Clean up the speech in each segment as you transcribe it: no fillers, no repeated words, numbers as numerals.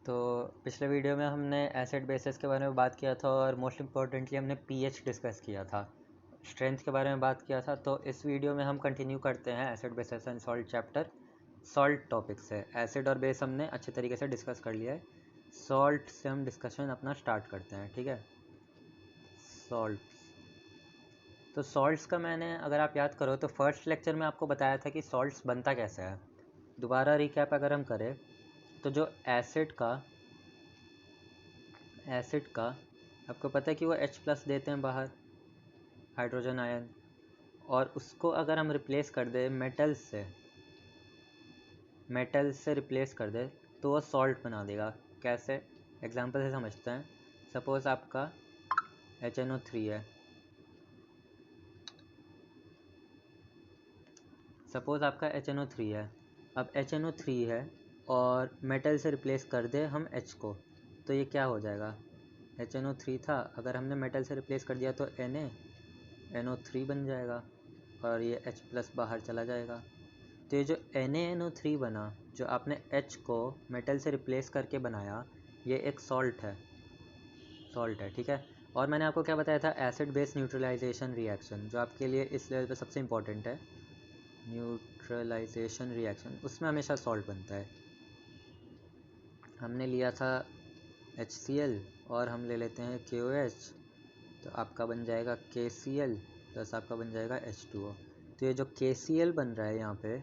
तो पिछले वीडियो में हमने एसिड बेसिस के बारे में बात किया था और मोस्ट इम्पॉर्टेंटली हमने पीएच डिस्कस किया था, स्ट्रेंथ के बारे में बात किया था। तो इस वीडियो में हम कंटिन्यू करते हैं acid basis and salt chapter salt topic से। एसिड और बेस हमने अच्छे तरीके से डिस्कस कर लिया है, सॉल्ट से हम डिस्कशन अपना स्टार्ट करते हैं। ठीक है, सॉल्ट। तो सॉल्ट्स का मैंने, अगर आप याद करो तो फर्स्ट लेक्चर में आपको बताया था कि सॉल्ट्स बनता कैसे है। दोबारा रिकैप अगर हम करें तो जो एसिड का आपको पता है कि वो H+ देते हैं बाहर, हाइड्रोजन आयन, और उसको अगर हम रिप्लेस कर दें मेटल से रिप्लेस कर दें तो वो सॉल्ट बना देगा। कैसे? एग्जांपल से समझते हैं। सपोज़ आपका HNO3 है, अब HNO3 है और मेटल से रिप्लेस कर दे हम H को, तो ये क्या हो जाएगा? HNO3 था, अगर हमने मेटल से रिप्लेस कर दिया तो NaNO3 बन जाएगा और ये H+ बाहर चला जाएगा। तो ये जो NaNO3 बना, जो आपने H को मेटल से रिप्लेस करके बनाया, ये एक सॉल्ट है। ठीक है। और मैंने आपको क्या बताया था? एसिड बेस न्यूट्रलाइजेशन रिएक्शन, जो आपके लिए इस लेवल पे सबसे इम्पोर्टेंट है। न्यूट्रलाइजेशन रिएक्शन, उसमें हमेशा सॉल्ट बनता है। हमने लिया था HCl और हम ले लेते हैं KOH, तो आपका बन जाएगा KCl प्लस आपका बन जाएगा H2O। तो ये जो KCl बन रहा है यहाँ पे,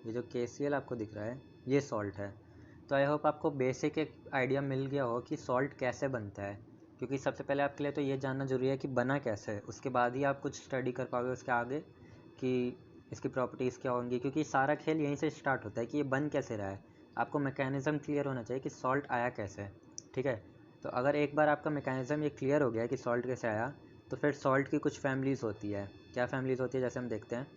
ये जो KCl आपको दिख रहा है, ये सॉल्ट है। तो आई होप आपको बेसिक एक आइडिया मिल गया हो कि सॉल्ट कैसे बनता है, क्योंकि सबसे पहले आपके लिए तो ये जानना ज़रूरी है कि बना कैसे है, उसके बाद ही आप कुछ स्टडी कर पाओगे उसके आगे कि इसकी प्रॉपर्टीज़ क्या होंगी, क्योंकि सारा खेल यहीं से स्टार्ट होता है कि ये बन कैसे रहा है। आपको मैकेनिज़्म क्लियर होना चाहिए कि सॉल्ट आया कैसे। ठीक है, तो अगर एक बार आपका मैकेनिज़्म ये क्लियर हो गया कि सॉल्ट कैसे आया, तो फिर सॉल्ट की कुछ फैमिलीज़ होती है। क्या फैमिलीज़ होती है, जैसे हम देखते हैं।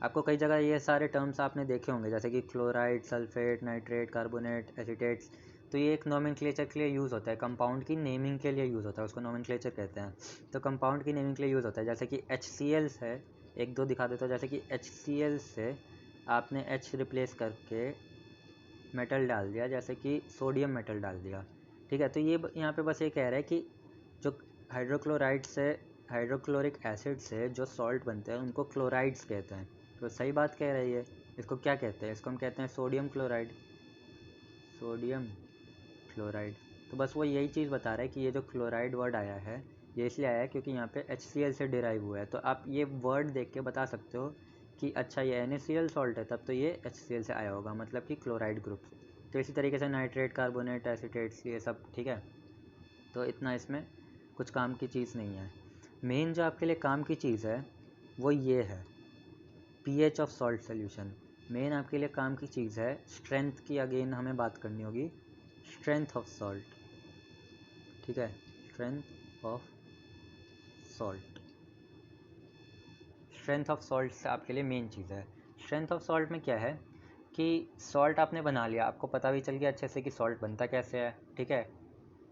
आपको कई जगह ये सारे टर्म्स आपने देखे होंगे, जैसे कि क्लोराइड, सल्फेट, नाइट्रेट, कार्बोनेट, एसीटेट्स। तो ये एक नोमेनक्लेचर के लिए यूज़ होता है, कंपाउंड की नेमिंग के लिए यूज़ होता है, उसको नोमेनक्लेचर कहते हैं। तो कंपाउंड की नेमिंग के लिए यूज़ होता है, जैसे कि HCl है, एक दो दिखा देता हूँ। जैसे कि HCl से आपने H रिप्लेस करके मेटल डाल दिया, जैसे कि सोडियम मेटल डाल दिया। ठीक है, तो ये यहाँ पे बस ये कह रहा है कि जो हाइड्रोक्लोरिक एसिड से जो सॉल्ट बनते हैं उनको क्लोराइड्स कहते हैं। तो सही बात कह रही है। इसको क्या कहते हैं? इसको हम कहते हैं सोडियम क्लोराइड। तो बस वो यही चीज़ बता रहा है कि ये जो क्लोराइड वर्ड आया है, ये इसलिए आया है क्योंकि यहाँ पे HCl से डिराइव हुआ है। तो आप ये वर्ड देख के बता सकते हो कि अच्छा ये NaCl सॉल्ट है, तब तो ये HCl से आया होगा, मतलब कि क्लोराइड ग्रुप से। तो इसी तरीके से नाइट्रेट, कार्बोनेट, एसीटेट्स, ये सब। ठीक है, तो इतना इसमें कुछ काम की चीज़ नहीं है। मेन जो आपके लिए काम की चीज़ है वो ये है, pH of salt solution. Main आपके लिए काम की चीज़ है स्ट्रेंथ की। अगेन हमें बात करनी होगी स्ट्रेंथ ऑफ सॉल्ट। ठीक है, स्ट्रेंथ ऑफ सॉल्ट से आपके लिए मेन चीज़ है। स्ट्रेंथ ऑफ सॉल्ट में क्या है कि सॉल्ट आपने बना लिया, आपको पता भी चल गया अच्छे से कि सॉल्ट बनता कैसे है। ठीक है,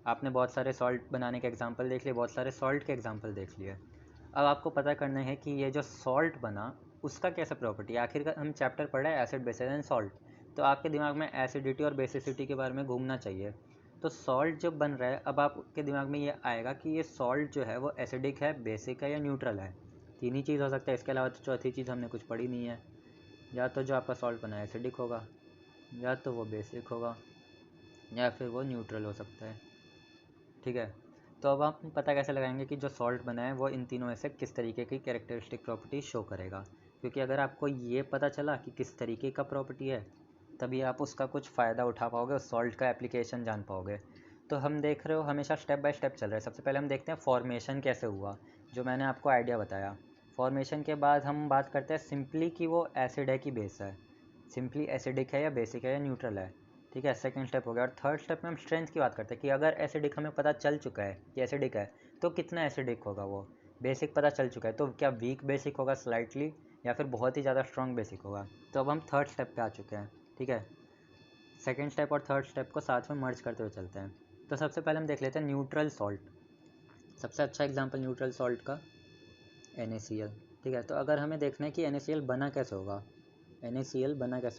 आपने बहुत सारे सॉल्ट बनाने के एग्जांपल देख लिए, बहुत सारे सॉल्ट के एग्जांपल देख लिए। अब आपको पता करना है कि ये जो सॉल्ट बना उसका कैसा प्रॉपर्टी है। आखिरकार हम चैप्टर पढ़ रहे हैं एसिड बेसिस एंड सॉल्ट, तो आपके दिमाग में एसिडिटी और बेसिसिटी के बारे में घूमना चाहिए। तो सॉल्ट जब बन रहा है, अब आपके दिमाग में ये आएगा कि ये सॉल्ट जो है वो एसिडिक है, बेसिक है या न्यूट्रल है। तीन ही चीज़ हो सकता है, इसके अलावा तो चौथी चीज़ हमने कुछ पढ़ी नहीं है। या तो जो आपका सॉल्ट बना है एसिडिक होगा, या तो वो बेसिक होगा, या फिर वो न्यूट्रल हो सकता है। ठीक है, तो अब हम पता कैसे लगाएंगे कि जो सॉल्ट बना है वो इन तीनों में से किस तरीके की कैरेक्टरिस्टिक प्रॉपर्टी शो करेगा। क्योंकि अगर आपको ये पता चला कि किस तरीके का प्रॉपर्टी है, तभी आप उसका कुछ फ़ायदा उठा पाओगे, उस सॉल्ट का एप्लीकेशन जान पाओगे। तो हम देख रहे हो हमेशा स्टेप बाय स्टेप चल रहा है। सबसे पहले हम देखते हैं फॉर्मेशन कैसे हुआ, जो मैंने आपको आइडिया बताया। फॉर्मेशन के बाद हम बात करते हैं सिंपली कि वो एसिड है कि बेस है, सिंपली एसिडिक है या बेसिक है या न्यूट्रल है। ठीक है, सेकंड स्टेप हो गया। और थर्ड स्टेप में हम स्ट्रेंथ की बात करते हैं कि अगर एसिडिक हमें पता चल चुका है कि एसिडिक है, तो कितना एसिडिक होगा वो। बेसिक पता चल चुका है, तो क्या वीक बेसिक होगा स्लाइटली, या फिर बहुत ही ज़्यादा स्ट्रॉन्ग बेसिक होगा। तो अब हम थर्ड स्टेप पे आ चुके हैं। ठीक है, सेकेंड स्टेप और थर्ड स्टेप को साथ में मर्ज करते हुए चलते हैं। तो सबसे पहले हम देख लेते हैं न्यूट्रल सॉल्ट। सबसे अच्छा एग्जाम्पल न्यूट्रल सॉल्ट का NaCl। ठीक है, तो अगर हमें देखना है कि NaCl बना कैसे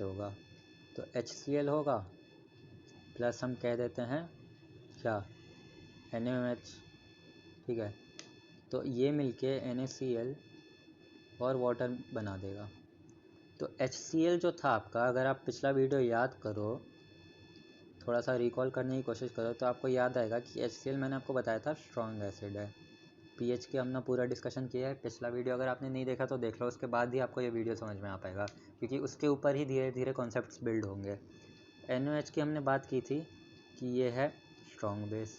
होगा, तो HCl होगा प्लस हम कह देते हैं क्या, NaOH, ठीक है। तो ये मिलके NaCl और वाटर बना देगा। तो HCl जो था आपका, अगर आप पिछला वीडियो याद करो, थोड़ा सा रिकॉल करने की कोशिश करो, तो आपको याद आएगा कि HCl मैंने आपको बताया था स्ट्रॉन्ग एसिड है। पीएच के हमने पूरा डिस्कशन किया है, पिछला वीडियो अगर आपने नहीं देखा तो देख लो, उसके बाद ही आपको ये वीडियो समझ में आ पाएगा, क्योंकि उसके ऊपर ही धीरे धीरे कॉन्सेप्ट्स बिल्ड होंगे। NaOH की हमने बात की थी कि ये है स्ट्रॉन्ग बेस,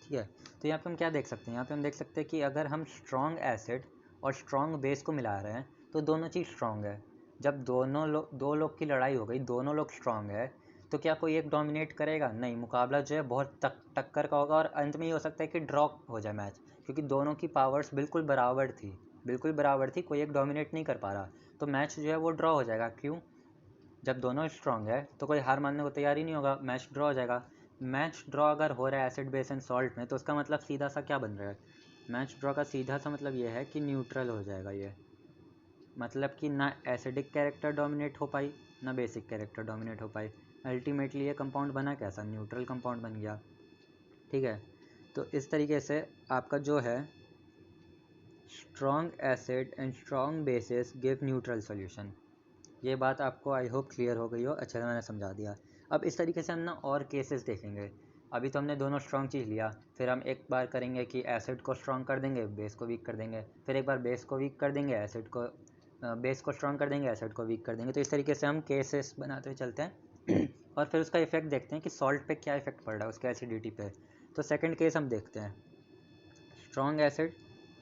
ठीक है। तो यहाँ पे हम क्या देख सकते हैं, यहाँ पे हम देख सकते हैं कि अगर हम स्ट्रॉन्ग एसिड और स्ट्रॉन्ग बेस को मिला रहे हैं तो दोनों चीज़ स्ट्रॉन्ग है। जब दो लोग की लड़ाई हो गई, दोनों लोग स्ट्रॉन्ग है, तो क्या कोई एक डोमिनेट करेगा? नहीं, मुकाबला जो है बहुत टक्कर का होगा, और अंत में ये हो सकता है कि ड्रॉ हो जाए मैच, क्योंकि दोनों की पावर्स बिल्कुल बराबर थी, कोई एक डोमिनेट नहीं कर पा रहा, तो मैच जो है वो ड्रॉ हो जाएगा। क्यों? जब दोनों स्ट्रॉन्ग है तो कोई हार मानने को तैयार ही नहीं होगा, मैच ड्रॉ हो जाएगा। मैच ड्रॉ अगर हो रहा है एसिड बेस एंड सॉल्ट में, तो उसका मतलब सीधा सा क्या बन रहा है? मैच ड्रॉ का सीधा सा मतलब ये है कि न्यूट्रल हो जाएगा ये, मतलब कि ना एसिडिक कैरेक्टर डोमिनेट हो पाई, ना बेसिक कैरेक्टर डोमिनेट हो पाई। अल्टीमेटली ये कंपाउंड बना कैसा? न्यूट्रल कंपाउंड बन गया, ठीक है। तो इस तरीके से आपका जो है strong acid and strong bases give neutral solution. ये बात आपको आई होप क्लियर हो गई हो, अच्छे से मैंने समझा दिया। अब इस तरीके से हम ना और केसेस देखेंगे। अभी तो हमने दोनों स्ट्रॉन्ग चीज़ लिया, फिर हम एक बार करेंगे कि एसिड को स्ट्रॉन्ग कर देंगे, बेस को वीक कर देंगे, फिर एक बार बेस को वीक कर देंगे, एसिड को बेस को स्ट्रॉन्ग कर देंगे, एसिड को वीक कर देंगे। तो इस तरीके से हम केसेस बनाते हुए चलते हैं और फिर उसका इफेक्ट देखते हैं कि सॉल्ट पे क्या इफेक्ट पड़ रहा है, उसके एसिडिटी पे। तो सेकंड केस हम देखते हैं, स्ट्रॉन्ग एसिड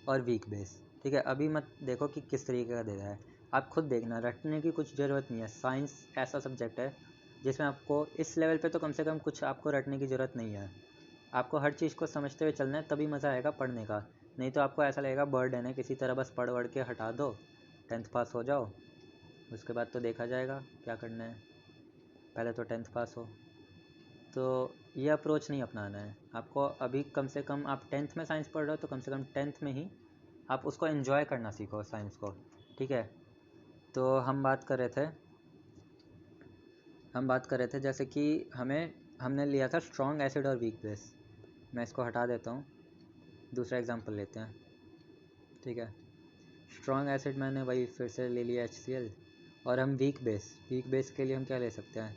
और वीक बेस, ठीक है। अभी मत देखो कि किस तरीके का दे रहा है, आप खुद देखना, रटने की कुछ ज़रूरत नहीं है। साइंस ऐसा सब्जेक्ट है जिसमें आपको इस लेवल पे तो कम से कम कुछ आपको रटने की ज़रूरत नहीं है। आपको हर चीज़ को समझते हुए चलना है, तभी मज़ा आएगा पढ़ने का। नहीं तो आपको ऐसा लगेगा बर्डन है, किसी तरह बस पढ़ के हटा दो, 10th पास हो जाओ, उसके बाद तो देखा जाएगा क्या करना है, पहले तो 10th पास हो। तो ये अप्रोच नहीं अपनाना है आपको। अभी कम से कम आप 10th में साइंस पढ़ रहे हो, तो कम से कम 10th में ही आप उसको एंजॉय करना सीखो, साइंस को, ठीक है। तो हम बात कर रहे थे जैसे कि हमने लिया था स्ट्रॉन्ग एसिड और वीक बेस। मैं इसको हटा देता हूँ, दूसरा एग्जांपल लेते हैं, ठीक है। स्ट्रॉन्ग एसिड मैंने वही फिर से ले लिया HCl, और हम वीक बेस के लिए हम क्या ले सकते हैं?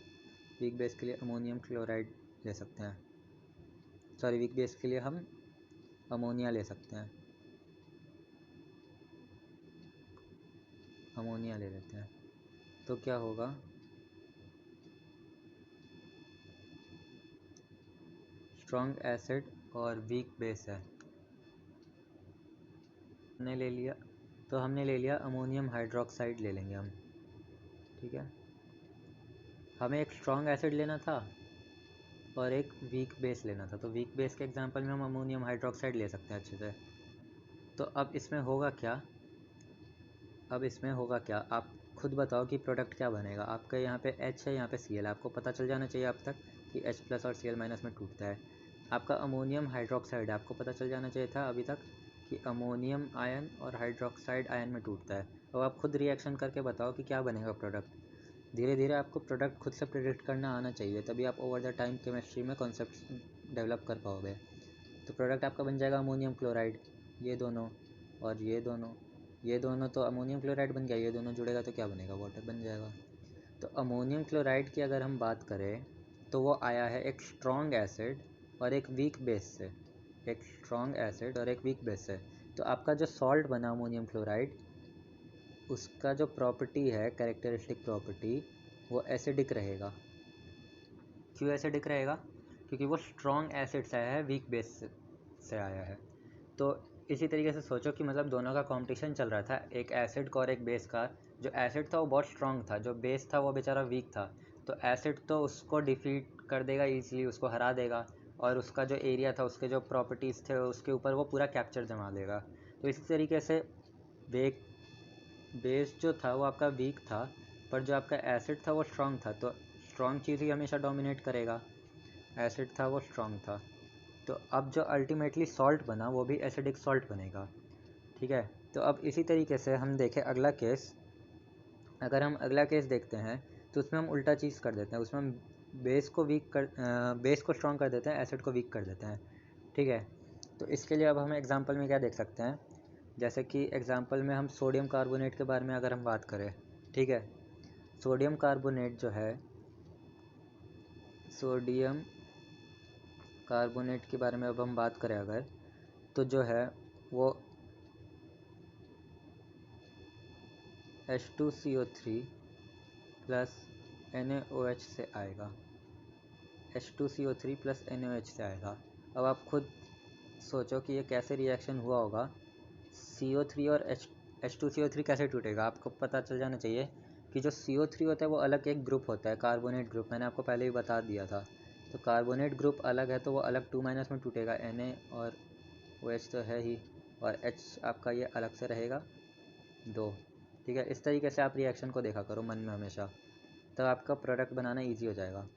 वीक बेस के लिए अमोनियम क्लोराइड ले सकते हैं, सॉरी, वीक बेस के लिए हम अमोनिया ले सकते हैं, अमोनिया ले लेते हैं। तो क्या होगा, स्ट्रॉन्ग एसिड और वीक बेस है, हमने ले लिया अमोनियम हाइड्रोक्साइड ले लेंगे हम, ठीक है। हमें एक स्ट्रॉन्ग एसिड लेना था और एक वीक बेस लेना था, तो वीक बेस के एग्जांपल में हम अमोनियम हाइड्रोक्साइड ले सकते हैं अच्छे से। तो अब इसमें होगा क्या, आप खुद बताओ कि प्रोडक्ट क्या बनेगा। आपका यहाँ पे H है, यहाँ पे Cl, आपको पता चल जाना चाहिए अब तक कि H+ और Cl- में टूटता है। आपका अमोनियम हाइड्रोक्साइड है, आपको पता चल जाना चाहिए था अभी तक कि अमोनियम आयन और हाइड्रोक्साइड आयन में टूटता है। अब आप खुद रिएक्शन करके बताओ कि क्या बनेगा प्रोडक्ट। धीरे धीरे आपको प्रोडक्ट खुद से प्रेडिक्ट करना आना चाहिए, तभी आप ओवर द टाइम केमिस्ट्री में कॉन्सेप्ट डेवलप कर पाओगे। तो प्रोडक्ट आपका बन जाएगा अमोनियम क्लोराइड, ये दोनों और ये दोनों तो अमोनियम क्लोराइड बन गया, ये दोनों जुड़ेगा तो क्या बनेगा? वाटर बन जाएगा। तो अमोनियम क्लोराइड की अगर हम बात करें तो वो आया है एक स्ट्रॉन्ग एसिड और एक वीक बेस से, तो आपका जो सॉल्ट बना अमोनियम क्लोराइड, उसका जो प्रॉपर्टी है, कैरेक्टरिस्टिक प्रॉपर्टी, वो एसिडिक रहेगा। क्यों एसिडिक रहेगा? क्योंकि वो स्ट्रॉन्ग एसिड से आया है, वीक बेस से आया है। तो इसी तरीके से सोचो कि मतलब दोनों का कंपटीशन चल रहा था, एक एसिड का और एक बेस का। जो एसिड था वो बहुत स्ट्रॉन्ग था, जो बेस था वो बेचारा वीक था। तो एसिड तो उसको डिफीट कर देगा ईजिली, उसको हरा देगा, और उसका जो एरिया था, उसके जो प्रॉपर्टीज़ थे, उसके ऊपर वो पूरा कैप्चर जमा देगा। तो इसी तरीके से बेस जो था वो आपका वीक था, पर जो आपका एसिड था वो स्ट्रॉन्ग था, तो स्ट्रॉन्ग चीज़ ही हमेशा डोमिनेट करेगा। एसिड था वो स्ट्रॉन्ग था, तो अब जो अल्टीमेटली सॉल्ट बना वो भी एसिडिक सॉल्ट बनेगा, ठीक है। तो अब इसी तरीके से हम देखें अगला केस, अगर हम अगला केस देखते हैं तो उसमें हम उल्टा चीज़ कर देते हैं, उसमें हम बेस को स्ट्रॉन्ग कर देते हैं, एसिड को वीक कर देते हैं, ठीक है। तो इसके लिए अब हम एग्जांपल में क्या देख सकते हैं, जैसे कि एग्जांपल में हम सोडियम कार्बोनेट के बारे में अगर हम बात करें, ठीक है। सोडियम कार्बोनेट जो है, सोडियम कार्बोनेट के बारे में अब हम बात करें अगर, तो जो है वो H2CO3 प्लस NaOH से आएगा, H2CO3 प्लस NaOH से आएगा। अब आप खुद सोचो कि ये कैसे रिएक्शन हुआ होगा, CO3 और H2CO3 कैसे टूटेगा। आपको पता चल जाना चाहिए कि जो CO3 होता है वो अलग एक ग्रुप होता है, कार्बोनेट ग्रुप, मैंने आपको पहले ही बता दिया था। तो कार्बोनेट ग्रुप अलग है तो वो अलग 2- में टूटेगा, Na और OH तो है ही, और H आपका ये अलग से रहेगा 2, ठीक है। इस तरीके से आप रिएक्शन को देखा करो मन में हमेशा, तब आपका प्रोडक्ट बनाना ईजी हो जाएगा।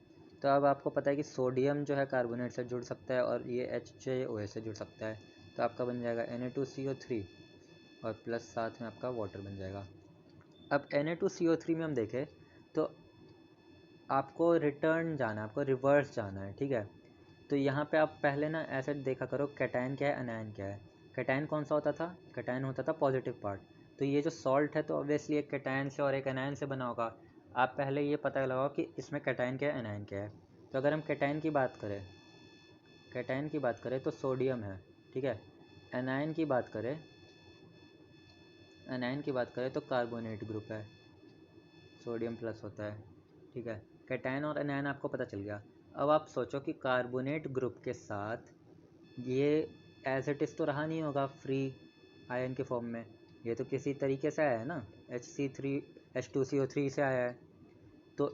तो अब आपको पता है कि सोडियम जो है कार्बोनेट से जुड़ सकता है और ये HJOH से जुड़ सकता है, तो आपका बन जाएगा Na2CO3 और प्लस साथ में आपका वाटर बन जाएगा। अब Na2CO3 में हम देखें तो आपको रिटर्न जाना है, आपको रिवर्स जाना है, ठीक है। तो यहाँ पे आप पहले ना ऐसे देखा करो कैटायन क्या है, अनायन क्या है। कैटायन कौन सा होता था, कैटायन होता था पॉजिटिव पार्ट। तो ये जो सॉल्ट है तो ऑब्वियसली एक कैटायन से और एक अनायन से बना होगा। आप पहले ये पता लगाओ कि इसमें कैटायन क्या है, अनायन क्या है। तो अगर हम कैटायन की बात करें तो सोडियम है, ठीक है। अनायन की बात करें तो कार्बोनेट ग्रुप है, सोडियम प्लस होता है, ठीक है। कैटायन और अनायन आपको पता चल गया। अब आप सोचो कि कार्बोनेट ग्रुप के साथ ये एज इट इज़ तो रहा नहीं होगा फ्री आयन के फॉर्म में, ये तो किसी तरीके से आया है ना, H2CO3 से आया है, तो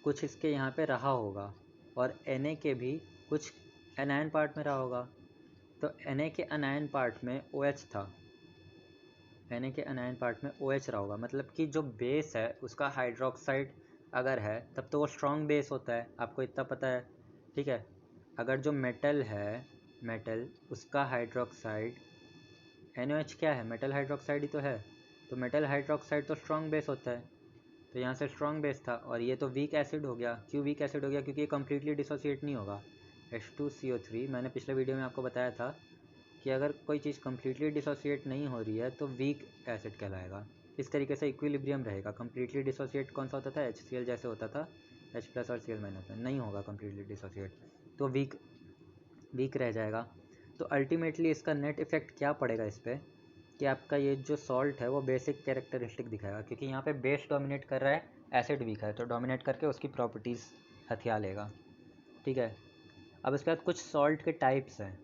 कुछ इसके यहाँ पे रहा होगा, और Na के भी कुछ एनायन पार्ट में रहा होगा। तो Na के एनायन पार्ट में OH था, Na के एनायन पार्ट में OH रहा होगा, मतलब कि जो बेस है उसका हाइड्रोक्साइड अगर है तब तो वो स्ट्रॉन्ग बेस होता है, आपको इतना पता है, ठीक है। अगर जो मेटल है, मेटल उसका हाइड्रोक्साइड NaOH क्या है, मेटल हाइड्रोक्साइड ही तो है, तो मेटल हाइड्रोक्साइड तो स्ट्रॉन्ग बेस होता है, तो यहाँ से स्ट्रॉन्ग बेस था, और ये तो वीक एसिड हो गया। क्यों वीक एसिड हो गया, क्योंकि ये कम्प्लीटली डिसोसिएट नहीं होगा। H2CO3 मैंने पिछले वीडियो में आपको बताया था कि अगर कोई चीज़ कम्प्लीटली डिसोसिएट नहीं हो रही है तो वीक एसिड कहलाएगा। इस तरीके से इक्विलिब्रियम रहेगा। कम्प्लीटली डिसोसिएट कौन सा होता था, HCl जैसे होता था, H प्लस और Cl माइनस में नहीं होगा कम्प्लीटली डिसोसिएट, तो वीक रह जाएगा। तो अल्टीमेटली इसका नेट इफ़ेक्ट क्या पड़ेगा इस पर, कि आपका ये जो सॉल्ट है वो बेसिक कैरेक्टरिस्टिक दिखाएगा, क्योंकि यहाँ पे बेस डोमिनेट कर रहा है, एसिड वीक है, तो डोमिनेट करके उसकी प्रॉपर्टीज़ हथिया लेगा, ठीक है। अब इसके बाद कुछ सॉल्ट के टाइप्स हैं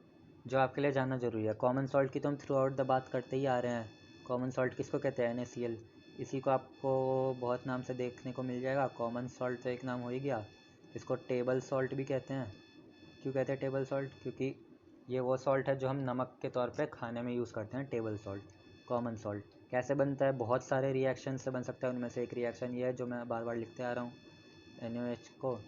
जो आपके लिए जानना ज़रूरी है। कॉमन सॉल्ट की तो हम थ्रू आउट द बात करते ही आ रहे हैं। कॉमन सॉल्ट किसको कहते हैं, NaCl। इसी को आपको बहुत नाम से देखने को मिल जाएगा। कॉमन सॉल्ट तो एक नाम हो ही गया, इसको टेबल सॉल्ट भी कहते हैं। क्यों कहते हैं टेबल सॉल्ट, क्योंकि ये वो सॉल्ट है जो हम नमक के तौर पे खाने में यूज़ करते हैं, टेबल सॉल्ट। कॉमन सॉल्ट कैसे बनता है, बहुत सारे रिएक्शन से बन सकता है, उनमें से एक रिएक्शन ये है जो मैं बार बार लिखते आ रहा हूँ, NaOH को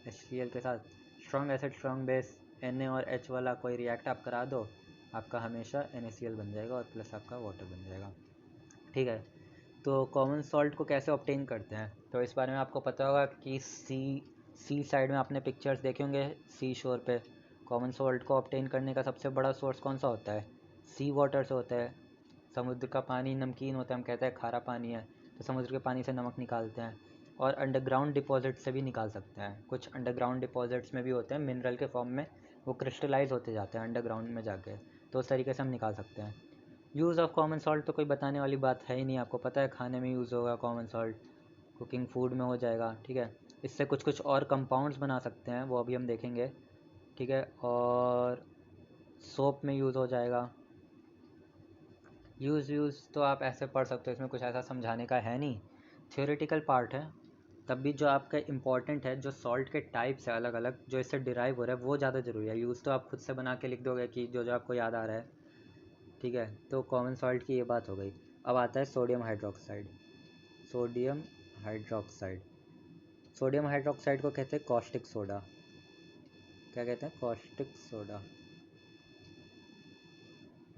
HCl के साथ, strong acid strong base, Na और H वाला कोई रिएक्ट आप करा दो, आपका हमेशा NaCl बन जाएगा और प्लस आपका वाटर बन जाएगा, ठीक है। तो कॉमन सॉल्ट को कैसे ऑब्टेन करते हैं, तो इस बारे में आपको पता होगा कि सी साइड में आपने पिक्चर्स देखे होंगे, सी शोर पे कॉमन सॉल्ट को ऑब्टेन करने का सबसे बड़ा सोर्स कौन सा होता है, सी वाटर से होता है। समुद्र का पानी नमकीन होता है, हम कहते हैं खारा पानी है, तो समुद्र के पानी से नमक निकालते हैं। और अंडरग्राउंड डिपॉजिट से भी निकाल सकते हैं, कुछ अंडरग्राउंड डिपॉजिट्स में भी होते हैं मिनरल के फॉर्म में, वो क्रिस्टलाइज होते जाते हैं अंडरग्राउंड में जाके, तो उस तरीके से हम निकाल सकते हैं। यूज़ ऑफ कॉमन सॉल्ट तो कोई बताने वाली बात है ही नहीं, आपको पता है खाने में यूज़ होगा कॉमन सॉल्ट, कुकिंग फूड में हो जाएगा, ठीक है। इससे कुछ कुछ और कंपाउंड्स बना सकते हैं, वो अभी हम देखेंगे, ठीक है। और सोप में यूज़ हो जाएगा। यूज़ तो आप ऐसे पढ़ सकते हो, इसमें कुछ ऐसा समझाने का है नहीं, थियोरेटिकल पार्ट है। तब भी जो आपका इम्पॉर्टेंट है, जो सॉल्ट के टाइप्स है अलग अलग जो इससे डिराइव हो रहा है, वो ज़्यादा ज़रूरी है। यूज़ तो आप खुद से बना के लिख दोगे कि जो जो आपको याद आ रहा है, ठीक है। तो कॉमन सॉल्ट की ये बात हो गई। अब आता है sodium hydroxide. Sodium hydroxide sodium hydroxide को कहते हैं कॉस्टिक सोडा। क्या कहते हैं, कॉस्टिक सोडा।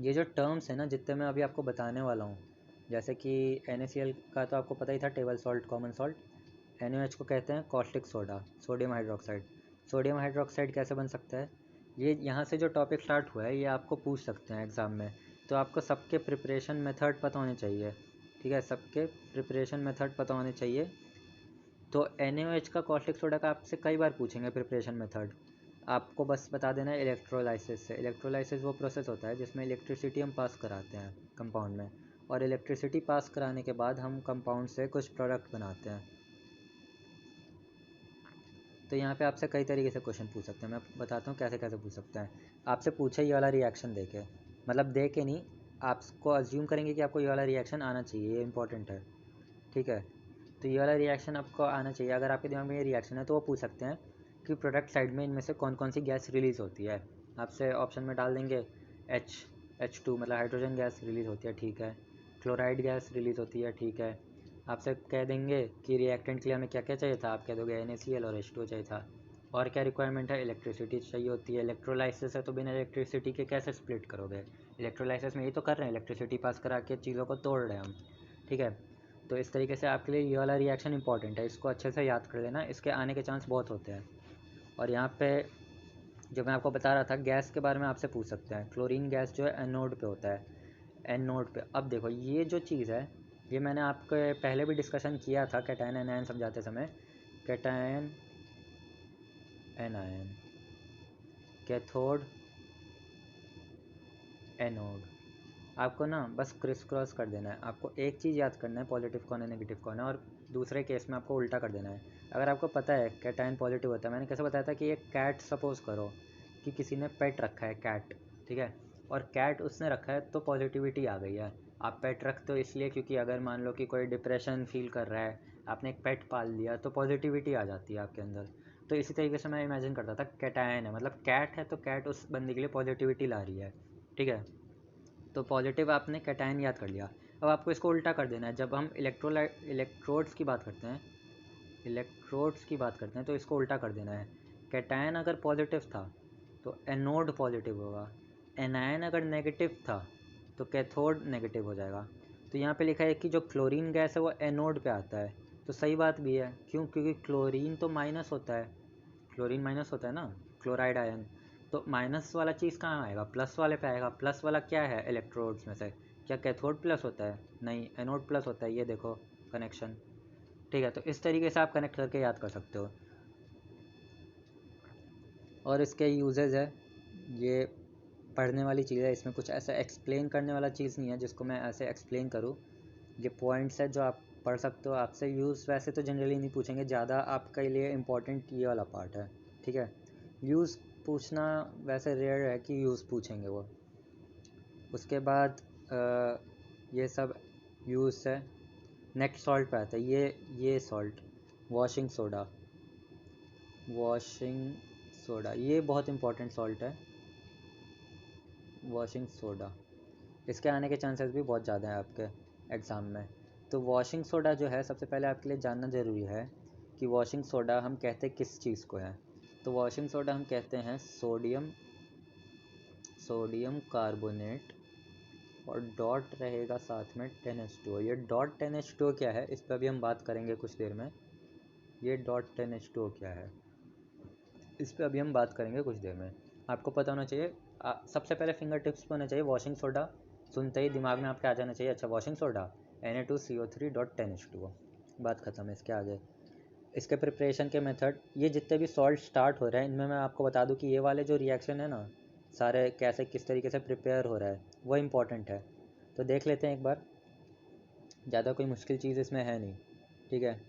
ये जो टर्म्स है ना जितने मैं अभी आपको बताने वाला हूँ, जैसे कि NaCl का तो आपको पता ही था, table salt, common salt, NaOH को कहते हैं caustic soda, sodium hydroxide. Sodium hydroxide कैसे बन सकता है, ये यहाँ से जो टॉपिक स्टार्ट हुआ है ये आपको पूछ सकते हैं एग्ज़ाम में, तो आपको सबके प्रिपरेशन मेथड पता होने चाहिए, ठीक है, सबके प्रिपरेशन मेथड पता होने चाहिए। तो NaOH का कॉस्टिक सोडा का आपसे कई बार पूछेंगे प्रिपरेशन मेथड, आपको बस बता देना है इलेक्ट्रोलाइसिस से। इलेक्ट्रोलाइसिस वो प्रोसेस होता है जिसमें इलेक्ट्रिसिटी हम पास कराते हैं कंपाउंड में, और इलेक्ट्रिसिटी पास कराने के बाद हम कंपाउंड से कुछ प्रोडक्ट बनाते हैं। तो यहाँ पे आपसे कई तरीके से क्वेश्चन पूछ सकते हैं, मैं बताता हूँ कैसे कैसे पूछ सकते हैं। आपसे पूछे ये वाला रिएक्शन देके, मतलब दे के नहीं, आपको अज्यूम करेंगे कि आपको ये वाला रिएक्शन आना चाहिए, ये इंपॉर्टेंट है, ठीक है। तो ये वाला रिएक्शन आपको आना चाहिए, अगर आपके दिमाग में ये रिएक्शन है तो वो पूछ सकते हैं कि प्रोडक्ट साइड में इनमें से कौन कौन सी गैस रिलीज़ होती है। आपसे ऑप्शन में डाल देंगे H2 मतलब हाइड्रोजन गैस रिलीज़ होती है, ठीक है, क्लोराइड गैस रिलीज़ होती है, ठीक है। आपसे कह देंगे कि रिएक्टेंट के लिए हमें क्या क्या चाहिए था, आप कह दोगे NaCl और H2O चाहिए था। और क्या रिक्वायरमेंट है, इलेक्ट्रिसिटी चाहिए होती है। इलेक्ट्रोलाइसिस है तो बिना इलेक्ट्रिसिटी के कैसे स्प्लिट करोगे, इलेक्ट्रोलाइसिस में ये तो कर रहे हैं, इलेक्ट्रिसिटी पास करा के चीज़ों को तोड़ रहे हैं हम, ठीक है। तो इस तरीके से आपके लिए ये वाला रिएक्शन इंपॉर्टेंट है, इसको अच्छे से याद कर लेना, इसके आने के चांस बहुत होते हैं। और यहाँ पे जो मैं आपको बता रहा था गैस के बारे में आपसे पूछ सकते हैं, क्लोरीन गैस जो है एनोड पे होता है, एनोड पे। अब देखो ये जो चीज़ है ये मैंने आपके पहले भी डिस्कशन किया था कैटायन एनायन समझाते समय। कैटायन एनायन, कैथोड एनोड, आपको ना बस क्रिस क्रॉस कर देना है, आपको एक चीज़ याद करना है पॉजिटिव कौन है नेगेटिव कौन है, और दूसरे केस में आपको उल्टा कर देना है। अगर आपको पता है कैटायन पॉजिटिव होता है, मैंने कैसे बताया था कि एक कैट, सपोज करो कि किसी ने पेट रखा है कैट, ठीक है, और कैट उसने रखा है तो पॉजिटिविटी आ गई है। आप पेट रखते हो इसलिए क्योंकि अगर मान लो कि कोई डिप्रेशन फील कर रहा है, आपने एक पेट पाल लिया तो पॉजिटिविटी आ जाती है आपके अंदर। तो इसी तरीके से मैं इमेजिन करता था कैटायन है मतलब कैट है, तो कैट उस बंदे के लिए पॉजिटिविटी ला रही है, ठीक है। तो पॉजिटिव आपने कैटायन याद कर लिया। अब आपको इसको उल्टा कर देना है, जब हम इलेक्ट्रोड्स की बात करते हैं, तो इसको उल्टा कर देना है। कैटायन अगर पॉजिटिव था तो एनोड पॉजिटिव होगा, एनायन अगर नेगेटिव था तो कैथोड नेगेटिव हो जाएगा। तो यहाँ पे लिखा है कि जो क्लोरीन गैस है वो एनोड पे आता है, तो सही बात भी है, क्यों, क्योंकि क्लोरीन तो माइनस होता है, क्लोरीन माइनस होता है ना, क्लोराइड आयन। तो माइनस वाला चीज़ कहाँ आएगा, प्लस वाले पे आएगा। प्लस वाला क्या है इलेक्ट्रोड्स में से, क्या कैथोड प्लस होता है, नहीं, एनोड प्लस होता है, ये देखो कनेक्शन, ठीक है। तो इस तरीके से आप कनेक्ट करके याद कर सकते हो। और इसके यूजेज है, ये पढ़ने वाली चीज़ है, इसमें कुछ ऐसा एक्सप्लेन करने वाला चीज़ नहीं है जिसको मैं ऐसे एक्सप्लेन करूँ। ये पॉइंट्स है जो आप पढ़ सकते हो। आपसे यूज़ वैसे तो जनरली नहीं पूछेंगे, ज़्यादा आपके लिए इम्पोर्टेंट ये वाला पार्ट है, ठीक है। यूज़ पूछना वैसे रेयर है कि यूज़ पूछेंगे वो। उसके बाद ये सब यूज़ है। नेक्स्ट सॉल्ट पे आता है, ये सॉल्ट वॉशिंग सोडा, ये बहुत इंपॉर्टेंट सॉल्ट है, वॉशिंग सोडा। इसके आने के चांसेस भी बहुत ज़्यादा हैं आपके एग्ज़ाम में। तो वॉशिंग सोडा जो है सबसे पहले आपके लिए जानना ज़रूरी है कि वॉशिंग सोडा हम कहते किस चीज़ को है। तो वॉशिंग सोडा हम कहते हैं सोडियम कार्बोनेट, और डॉट रहेगा साथ में 10H2O। ये डॉट 10H2O क्या है इस पर भी हम बात करेंगे कुछ देर में। ये डॉट 10H2O क्या है इस पर अभी हम बात करेंगे कुछ देर में। आपको पता होना चाहिए, सबसे पहले फिंगर टिप्स पे होना चाहिए वॉशिंग सोडा, सुनते ही दिमाग में आपके आ जाना चाहिए अच्छा वॉशिंग सोडा Na2CO3.10H2O, बात ख़त्म है। इसके आगे इसके प्रिपरेशन के मेथड, ये जितने भी सॉल्ट स्टार्ट हो रहे हैं इनमें मैं आपको बता दूं कि ये वाले जो रिएक्शन है ना सारे कैसे किस तरीके से प्रिपेयर हो रहा है वो इम्पॉर्टेंट है। तो देख लेते हैं एक बार, ज़्यादा कोई मुश्किल चीज़ इसमें है नहीं, ठीक है।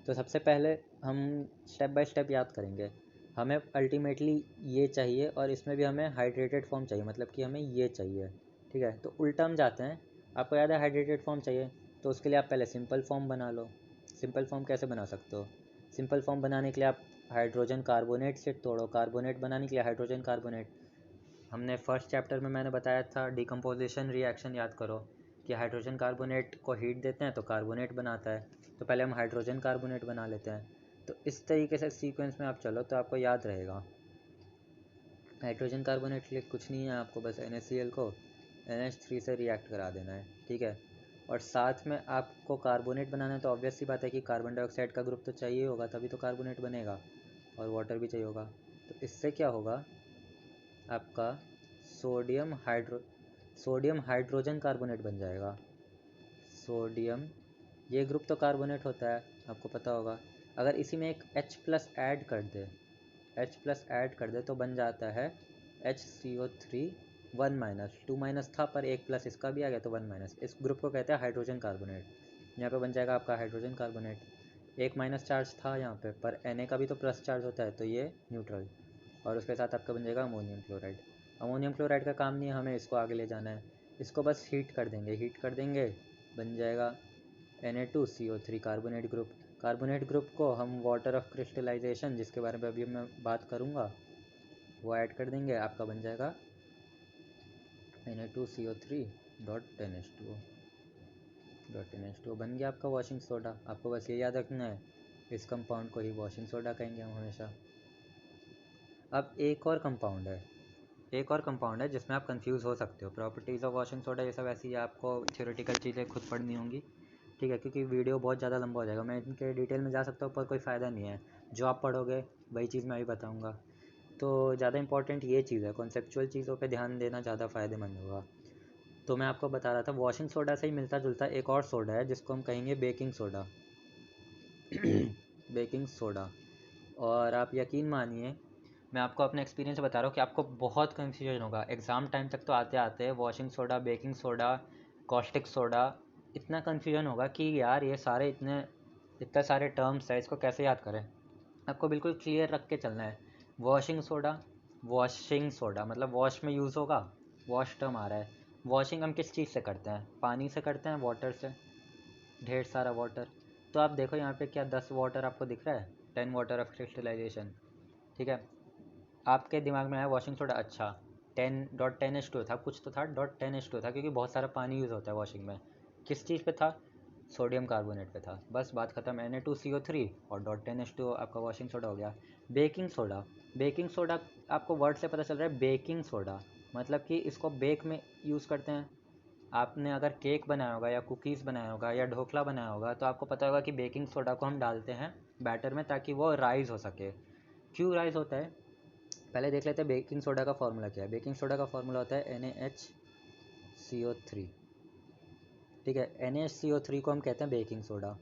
तो सबसे पहले हम स्टेप बाय स्टेप याद करेंगे। हमें अल्टीमेटली ये चाहिए और इसमें भी हमें हाइड्रेटेड फॉर्म चाहिए, मतलब कि हमें ये चाहिए, ठीक है। तो उल्टा हम जाते हैं, आपको याद है हाइड्रेटेड फॉर्म चाहिए, तो उसके लिए आप पहले सिंपल फॉर्म बना लो। सिंपल फॉर्म कैसे बना सकते हो, सिंपल फॉर्म बनाने के लिए आप हाइड्रोजन कार्बोनेट से तोड़ो, कार्बोनेट बनाने के लिए हाइड्रोजन कार्बोनेट। हमने फर्स्ट चैप्टर में मैंने बताया था डिकम्पोजिशन रिएक्शन, याद करो कि हाइड्रोजन कार्बोनेट को हीट देते हैं तो कार्बोनेट बनाता है, तो पहले हम हाइड्रोजन कार्बोनेट बना लेते हैं। तो इस तरीके से सीक्वेंस में आप चलो तो आपको याद रहेगा। हाइड्रोजन कार्बोनेट के लिए कुछ नहीं है, आपको बस NaCl को NH3 से रिएक्ट करा देना है, ठीक है। और साथ में आपको कार्बोनेट बनाना है तो ऑब्वियस सी बात है कि कार्बन डाइऑक्साइड का ग्रुप तो चाहिए होगा, तभी तो कार्बोनेट बनेगा, और वाटर भी चाहिए होगा। तो इससे क्या होगा, आपका सोडियम हाइड्रोजन कार्बोनेट बन जाएगा। सोडियम, ये ग्रुप तो कार्बोनेट होता है, आपको पता होगा। अगर इसी में एक H+ ऐड कर दे, H+ ऐड कर दे तो बन जाता है HCO3 1- 2- था पर 1+ इसका भी आ गया तो 1-। इस ग्रुप को कहते हैं हाइड्रोजन कार्बोनेट। यहाँ पे बन जाएगा आपका हाइड्रोजन कार्बोनेट। 1- चार्ज था यहाँ पे, पर Na का भी तो प्लस चार्ज होता है, तो ये न्यूट्रल, और उसके साथ आपका बन जाएगा अमोनियम क्लोराइड। अमोनियम क्लोराइड का काम नहीं है हमें इसको आगे ले जाना है, इसको बस हीट कर देंगे, बन जाएगा Na2CO3 carbonate group. Carbonate group को हम वाटर ऑफ क्रिस्टलाइजेशन, जिसके बारे में अभी मैं बात करूँगा, वो ऐड कर देंगे, आपका बन जाएगा Na2CO3.10H2O बन गया आपका वॉशिंग सोडा। आपको बस ये याद रखना है, इस कंपाउंड को ही वॉशिंग सोडा कहेंगे हम हमेशा। अब एक और कंपाउंड है जिसमें आप कंफ्यूज हो सकते हो। प्रॉपर्टीज़ ऑफ वॉशिंग सोडा ये सब ऐसी आपको थ्योरेटिकल चीज़ें खुद पढ़नी होंगी, ठीक है, क्योंकि वीडियो बहुत ज़्यादा लंबा हो जाएगा। मैं इनके डिटेल में जा सकता हूँ पर कोई फ़ायदा नहीं है, जो आप पढ़ोगे वही चीज़ मैं भी बताऊँगा। तो ज़्यादा इंपॉर्टेंट ये चीज़ है, कॉन्सेप्चुअल चीज़ों पे ध्यान देना ज़्यादा फ़ायदेमंद होगा। तो मैं आपको बता रहा था, वॉशिंग सोडा से ही मिलता जुलता एक और सोडा है जिसको हम कहेंगे बेकिंग सोडा। Baking soda. और आप यकीन मानिए, मैं आपको अपने एक्सपीरियंस से बता रहा हूँ कि आपको बहुत कन्फ्यूजन होगा एग्ज़ाम टाइम तक। तो आते आते washing soda, baking soda, caustic soda, इतना कन्फ्यूजन होगा कि यार ये सारे इतने सारे टर्म्स है, इसको कैसे याद करें। आपको बिल्कुल क्लियर रख के चलना है। वॉशिंग सोडा मतलब वॉश में यूज़ होगा, वॉश टर्म आ रहा है। वॉशिंग हम किस चीज़ से करते हैं, पानी से करते हैं, वाटर से, ढेर सारा वाटर। तो आप देखो यहाँ पे क्या 10 वाटर आपको दिख रहा है, 10 वाटर ऑफ क्रिस्टलाइजेशन, ठीक है। आपके दिमाग में आया वॉशिंग सोडा, अच्छा 10.10H2 था, कुछ तो था .10H2 था, क्योंकि बहुत सारा पानी यूज़ होता है वॉशिंग में। किस चीज़ पे था, सोडियम कार्बोनेट पे था, बस बात ख़त्म। Na2CO3 और .10H2 आपका वॉशिंग सोडा हो गया। बेकिंग सोडा आपको वर्ड से पता चल रहा है, बेकिंग सोडा मतलब कि इसको बेक में यूज़ करते हैं। आपने अगर केक बनाया होगा या कुकीज़ बनाया होगा या ढोकला बनाया होगा तो आपको पता होगा कि बेकिंग सोडा को हम डालते हैं बैटर में ताकि वो राइज़ हो सके। क्यों राइज़ होता है, पहले देख लेते हैं बेकिंग सोडा का फॉर्मूला क्या है। बेकिंग सोडा का फॉर्मूला होता है NaHCO3, ठीक है। NaHCO3 को हम कहते हैं बेकिंग सोडा।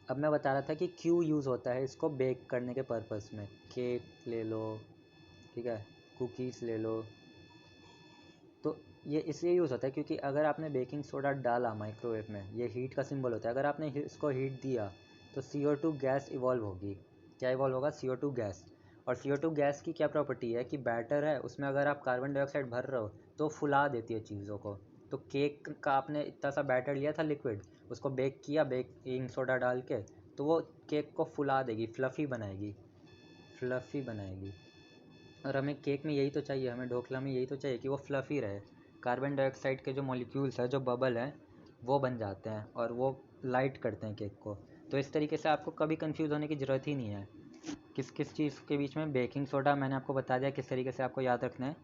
अब मैं बता रहा था कि क्यों यूज़ होता है इसको बेक करने के पर्पस में। केक ले लो, ठीक है, कुकीज़ ले लो, तो ये इसलिए यूज़ होता है क्योंकि अगर आपने बेकिंग सोडा डाला माइक्रोवेव में, ये हीट का सिंबल होता है, अगर आपने इसको हीट दिया तो CO2 गैस इवॉल्व होगी। क्या इवॉल्व होगा, CO2 गैस। और CO2 गैस की क्या प्रॉपर्टी है कि बैटर है उसमें अगर आप कार्बन डाइऑक्साइड भर रहे हो तो फुला देती है चीज़ों को। तो केक का आपने इतना सा बैटर लिया था लिक्विड, उसको बेक किया बेकिंग सोडा डाल के, तो वो केक को फुला देगी, फ्लफ़ी बनाएगी। और हमें केक में यही तो चाहिए, हमें ढोकला में यही तो चाहिए कि वो फ्लफ़ी रहे। कार्बन डाइऑक्साइड के जो मॉलिक्यूल्स हैं, जो बबल हैं, वो बन जाते हैं और वो लाइट करते हैं केक को। तो इस तरीके से आपको कभी कंफ्यूज होने की ज़रूरत ही नहीं है किस किस चीज़ के बीच में। बेकिंग सोडा मैंने आपको बता दिया किस तरीके से आपको याद रखना है,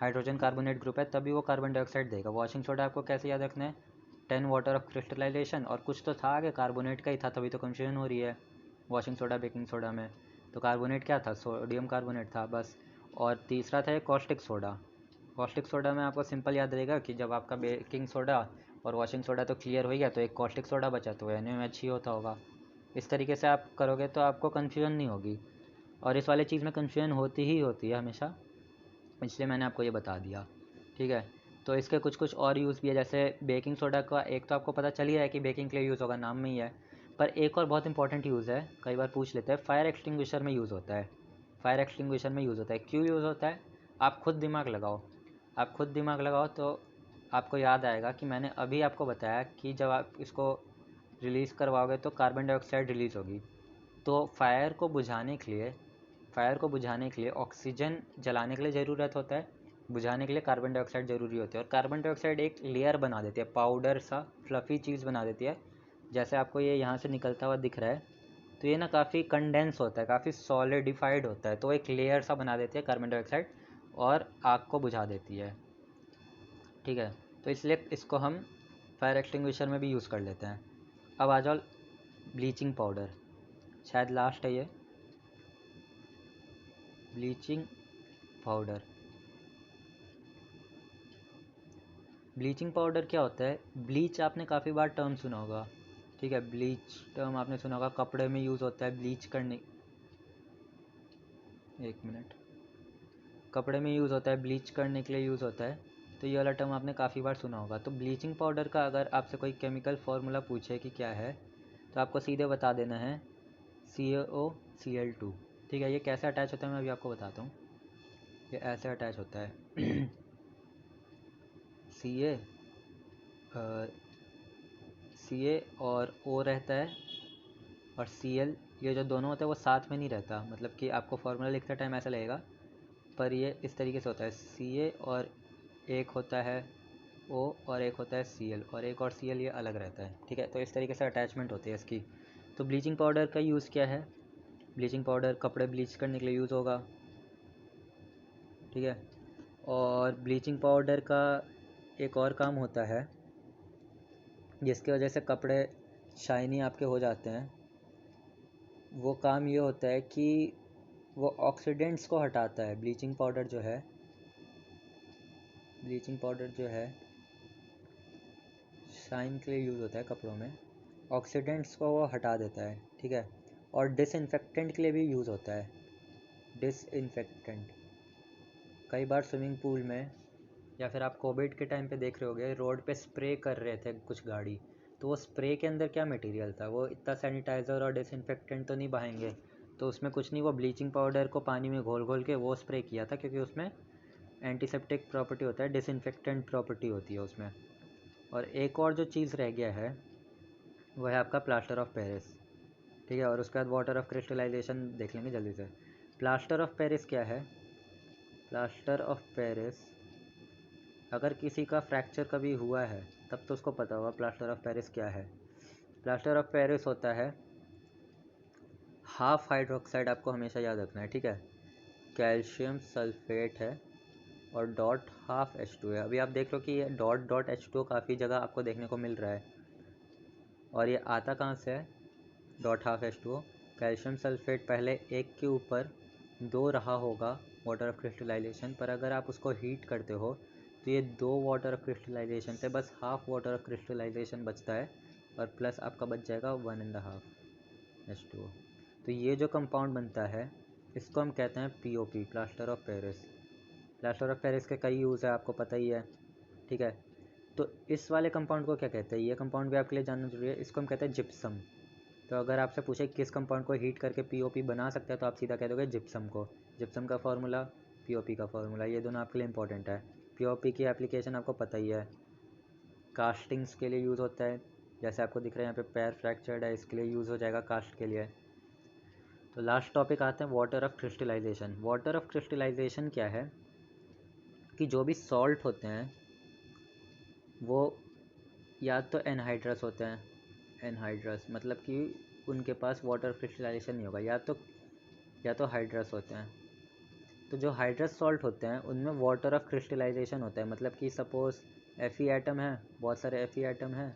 हाइड्रोजन कार्बोनेट ग्रुप है तभी वो कार्बन डाइऑक्साइड देगा। वॉशिंग सोडा आपको कैसे याद रखना है, 10 वाटर ऑफ क्रिस्टलाइजेशन, और कुछ तो था आगे, कार्बोनेट का ही था, तभी तो कंफ्यूजन हो रही है वॉशिंग सोडा बेकिंग सोडा में। तो कार्बोनेट क्या था, सोडियम कार्बोनेट था बस। और तीसरा था कॉस्टिक सोडा में आपको सिंपल याद रहेगा कि जब आपका बेकिंग सोडा और वॉशिंग सोडा तो क्लियर हो गया, तो एक कॉस्टिक सोडा बचा तो NaOH ही होता होगा। इस तरीके से आप करोगे तो आपको कन्फ्यूजन नहीं होगी, और इस वाले चीज़ में कन्फ्यूजन होती है हमेशा, इसलिए मैंने आपको ये बता दिया, ठीक है। तो इसके कुछ कुछ और यूज़ भी है, जैसे बेकिंग सोडा का एक तो आपको पता चल ही है कि बेकिंग के लिए यूज़ होगा, नाम में ही है, पर एक और बहुत इंपॉर्टेंट यूज़ है, कई बार पूछ लेते हैं, फायर एक्सटिंग्विशर में यूज़ होता है। क्यों यूज़ होता है, आप खुद दिमाग लगाओ तो आपको याद आएगा कि मैंने अभी आपको बताया कि जब आप इसको रिलीज़ करवाओगे तो कार्बन डाइऑक्साइड रिलीज़ होगी। तो फायर को बुझाने के लिए ऑक्सीजन जलाने के लिए ज़रूरत होता है, बुझाने के लिए कार्बन डाइऑक्साइड ज़रूरी होती है। और कार्बन डाइऑक्साइड एक लेयर बना देती है, पाउडर सा फ्लफ़ी चीज़ बना देती है। जैसे आपको ये यहाँ से निकलता हुआ दिख रहा है, तो ये ना काफ़ी कंडेंस होता है, काफ़ी सॉलिडिफाइड होता है, तो एक लेयर सा बना देती है कार्बन डाइऑक्साइड और आग को बुझा देती है, ठीक है। तो इसलिए इसको हम फायर एक्सटिंग्विशर में भी यूज़ कर लेते हैं। अब आ जाओ ब्लीचिंग पाउडर, शायद लास्ट है ये ब्लीचिंग पाउडर। ब्लीचिंग पाउडर क्या होता है? ब्लीच आपने काफ़ी बार टर्म सुना होगा, ठीक है, ब्लीच टर्म आपने सुना होगा, कपड़े में यूज़ होता है ब्लीच करने, एक मिनट, कपड़े में यूज़ होता है, ब्लीच करने के लिए यूज़ होता है, तो ये वाला टर्म आपने काफ़ी बार सुना होगा। तो ब्लीचिंग पाउडर का अगर आपसे कोई केमिकल फार्मूला पूछे कि क्या है, तो आपको सीधे बता देना है CaOCl2, ठीक है। ये कैसे अटैच होता है मैं अभी आपको बताता हूँ। ये ऐसे अटैच होता है Ca और O रहता है, और Cl, ये जो दोनों होते हैं वो साथ में नहीं रहता, मतलब कि आपको फार्मूला लिखते टाइम ऐसा लगेगा, पर ये इस तरीके से होता है Ca और एक होता है O और एक होता है Cl, और एक और Cl ये अलग रहता है, ठीक है। तो इस तरीके से अटैचमेंट होती है इसकी। तो ब्लीचिंग पाउडर का यूज़ क्या है? ब्लीचिंग पाउडर कपड़े ब्लीच करने के लिए यूज़ होगा, ठीक है। और ब्लीचिंग पाउडर का एक और काम होता है जिसकी वजह से कपड़े शाइनी आपके हो जाते हैं, वो काम ये होता है कि वो ऑक्सीडेंट्स को हटाता है। ब्लीचिंग पाउडर जो है, ब्लीचिंग पाउडर जो है शाइन के लिए यूज़ होता है कपड़ों में, ऑक्सीडेंट्स को वो हटा देता है, ठीक है। और डिसइंफेक्टेंट के लिए भी यूज़ होता है, डिसइंफेक्टेंट। कई बार स्विमिंग पूल में, या फिर आप कोविड के टाइम पे देख रहे होगे, रोड पे स्प्रे कर रहे थे कुछ गाड़ी, तो वो स्प्रे के अंदर क्या मटेरियल था? वो इतना सैनिटाइज़र और डिसइंफेक्टेंट तो नहीं बहाएंगे, तो उसमें कुछ नहीं, वो ब्लीचिंग पाउडर को पानी में घोल घोल के वो स्प्रे किया था, क्योंकि उसमें एंटीसेप्टिक प्रॉपर्टी होता है, डिसइंफेक्टेंट प्रॉपर्टी होती है उसमें। और एक और जो चीज़ रह गया है वो है आपका प्लास्टर ऑफ पेरिस, ठीक है। और उसके बाद वाटर ऑफ क्रिस्टलाइजेशन देख लेंगे जल्दी से। प्लास्टर ऑफ पेरिस क्या है? प्लास्टर ऑफ पेरिस, अगर किसी का फ्रैक्चर कभी हुआ है तब तो उसको पता होगा प्लास्टर ऑफ पेरिस क्या है। प्लास्टर ऑफ पेरिस होता है हाफ हाइड्रोक्साइड, आपको हमेशा याद रखना है, ठीक है। कैल्शियम सल्फेट है और डॉट हाफ H2 है। अभी आप देख लो कि ये डॉट डॉट H2 काफ़ी जगह आपको देखने को मिल रहा है, और ये आता कहाँ से है? Dot half H2O। Calcium sulphate पहले एक के ऊपर दो रहा होगा वाटर ऑफ क्रिस्टलाइजेशन, पर अगर आप उसको हीट करते हो तो ये दो वाटर ऑफ क्रिस्टलाइजेशन से बस हाफ वाटर ऑफ क्रिस्टलाइजेशन बचता है, और प्लस आपका बच जाएगा 1.5 H2O। तो ये जो कंपाउंड बनता है इसको हम कहते हैं POP, plaster of Paris. Plaster of Paris के कई यूज़ है, आपको पता ही है, ठीक है। तो इस वाले कंपाउंड को क्या कहते हैं? ये कंपाउंड भी आपके लिए जानना जरूरी है। इसको हम कहते हैं जिप्सम। तो अगर आपसे पूछे किस कंपाउंड को हीट करके POP बना सकते हैं, तो आप सीधा कह दोगे जिप्सम को। जिप्सम का फार्मूला, POP का फार्मूला, ये दोनों आपके लिए इंपॉर्टेंट है। POP की एप्लीकेशन आपको पता ही है, कास्टिंग्स के लिए यूज़ होता है, जैसे आपको दिख रहा है यहाँ पे पैर फ्रैक्चर्ड है, इसके लिए यूज़ हो जाएगा कास्ट के लिए। तो लास्ट टॉपिक आते हैं water of crystallisation. Water of crystallisation क्या है कि जो भी सॉल्ट होते हैं वो या तो एनहाइड्रस होते हैं, एनहाइड्रस मतलब कि उनके पास वाटर क्रिस्टलाइजेशन नहीं होगा, या तो हाइड्रस होते हैं। तो जो हाइड्रस सॉल्ट होते हैं उनमें वाटर ऑफ क्रिस्टलाइजेशन होता है, मतलब कि सपोज़ Fe एटम है, बहुत सारे Fe एटम है,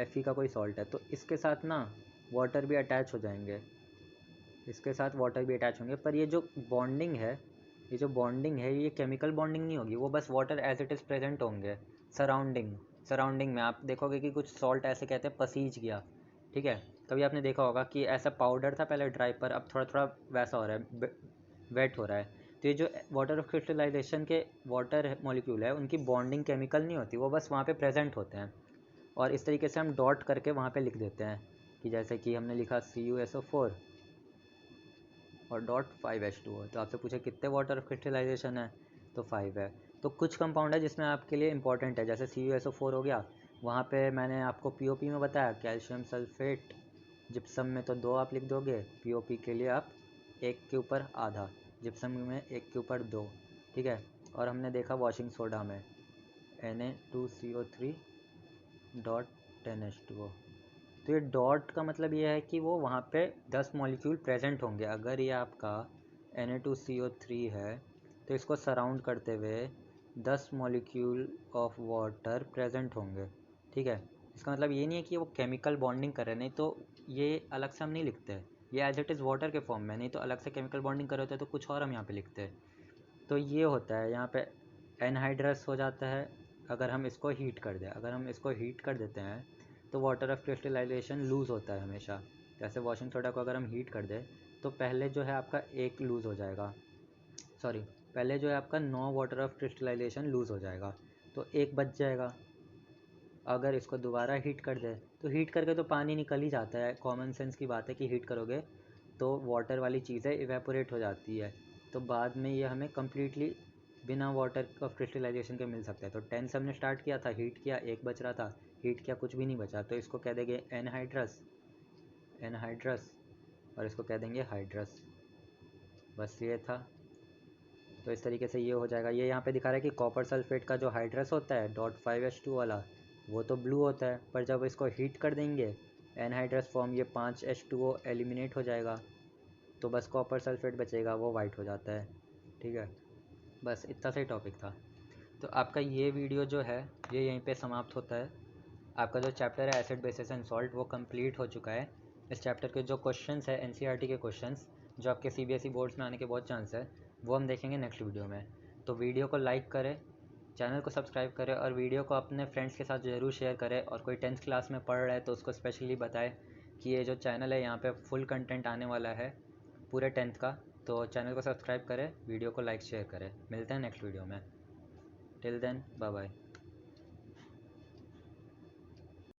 Fe का कोई सॉल्ट है, तो इसके साथ ना वाटर भी अटैच हो जाएंगे, इसके साथ वाटर भी अटैच होंगे, पर ये जो बॉन्डिंग है, ये जो बॉन्डिंग है ये केमिकल बॉन्डिंग नहीं होगी, वो बस water as it is present होंगे सराउंडिंग में। आप देखोगे कि कुछ सॉल्ट ऐसे कहते हैं पसीज गया, ठीक है। कभी आपने देखा होगा कि ऐसा पाउडर था पहले ड्राई, पर अब थोड़ा थोड़ा वैसा हो रहा है, वेट हो रहा है। तो ये जो वाटर ऑफ क्रिस्टलाइजेशन के वाटर मॉलिक्यूल है उनकी बॉन्डिंग केमिकल नहीं होती, वो बस वहाँ पे प्रेजेंट होते हैं, और इस तरीके से हम डॉट करके वहाँ पे लिख देते हैं, कि जैसे कि हमने लिखा CuSO4 और डॉट 5H2O। तो आपसे पूछे कितने वाटर ऑफ क्रिस्टलाइजेशन है, तो 5 है। तो कुछ कंपाउंड है जिसमें आपके लिए इंपॉर्टेंट है, जैसे CuSO4 हो गया, वहाँ पे मैंने आपको POP में बताया कैल्शियम सल्फेट, जिप्सम में तो 2 आप लिख दोगे, POP के लिए आप एक के ऊपर आधा, जिप्सम में एक के ऊपर 2, ठीक है। और हमने देखा वॉशिंग सोडा में Na2CO3 डॉट 10H2O। तो ये डॉट का मतलब ये है कि वो वहाँ पे 10 मॉलिक्यूल प्रेजेंट होंगे। अगर ये आपका Na2CO3 है तो इसको सराउंड करते हुए 10 मॉलिक्यूल ऑफ वाटर प्रेजेंट होंगे। ठीक है, इसका मतलब ये नहीं है कि वो केमिकल बॉन्डिंग कर रहे हैं, नहीं तो ये अलग से हम नहीं लिखते हैं, ये एज इट इज़ वाटर के फॉर्म में, नहीं तो अलग से केमिकल बॉन्डिंग कर रहे होते हैं तो कुछ और हम यहाँ पे लिखते हैं। तो ये होता है यहाँ पे एनहाइड्रस हो जाता है अगर हम इसको हीट कर दें। अगर हम इसको हीट कर देते हैं तो वाटर ऑफ क्रिस्टलाइजेशन लूज़ होता है हमेशा। जैसे वॉशिंग सोडा को अगर हम हीट कर दें तो पहले जो है आपका एक लूज़ हो जाएगा, सॉरी पहले जो है आपका 9 वाटर ऑफ क्रिस्टलाइजेशन लूज़ हो जाएगा, तो एक बच जाएगा। अगर इसको दोबारा हीट कर दे तो हीट करके तो पानी निकल ही जाता है, कॉमन सेंस की बात है कि हीट करोगे तो वाटर वाली चीज़ें इवेपोरेट हो जाती है, तो बाद में ये हमें कम्प्लीटली बिना वाटर ऑफ क्रिस्टलाइजेशन के मिल सकता है। तो 10 से हमने स्टार्ट किया था, हीट किया, एक बच रहा था, हीट किया, कुछ भी नहीं बचा, तो इसको कह देंगे एनहाइड्रस, एनहाइड्रस, और इसको कह देंगे हाइड्रस। बस ये था। तो इस तरीके से ये हो जाएगा। ये यहाँ पे दिखा रहा है कि कॉपर सल्फेट का जो हाइड्रस होता है .5H2 वाला, वो तो ब्लू होता है, पर जब इसको हीट कर देंगे एनहाइड्रस फॉर्म, ये 5H2O एलिमिनेट हो जाएगा, तो बस कॉपर सल्फेट बचेगा, वो वाइट हो जाता है। ठीक है, बस इतना सा ही टॉपिक था। तो आपका ये वीडियो जो है ये यहीं पे समाप्त होता है। आपका जो चैप्टर है एसिड बेसिस एंड सॉल्ट वो कंप्लीट हो चुका है। इस चैप्टर के जो क्वेश्चंस है एनसीईआरटी के क्वेश्चंस जो आपके सीबीएसई बोर्ड्स में आने के बहुत चांस है, वो हम देखेंगे नेक्स्ट वीडियो में। तो वीडियो को लाइक करें, चैनल को सब्सक्राइब करें और वीडियो को अपने फ्रेंड्स के साथ ज़रूर शेयर करें। और कोई 10th क्लास में पढ़ रहा है तो उसको स्पेशली बताएं कि ये जो चैनल है यहाँ पे फुल कंटेंट आने वाला है पूरे 10th का। तो चैनल को सब्सक्राइब करें, वीडियो को लाइक शेयर करें। मिलते हैं नेक्स्ट वीडियो में। Till then bye bye.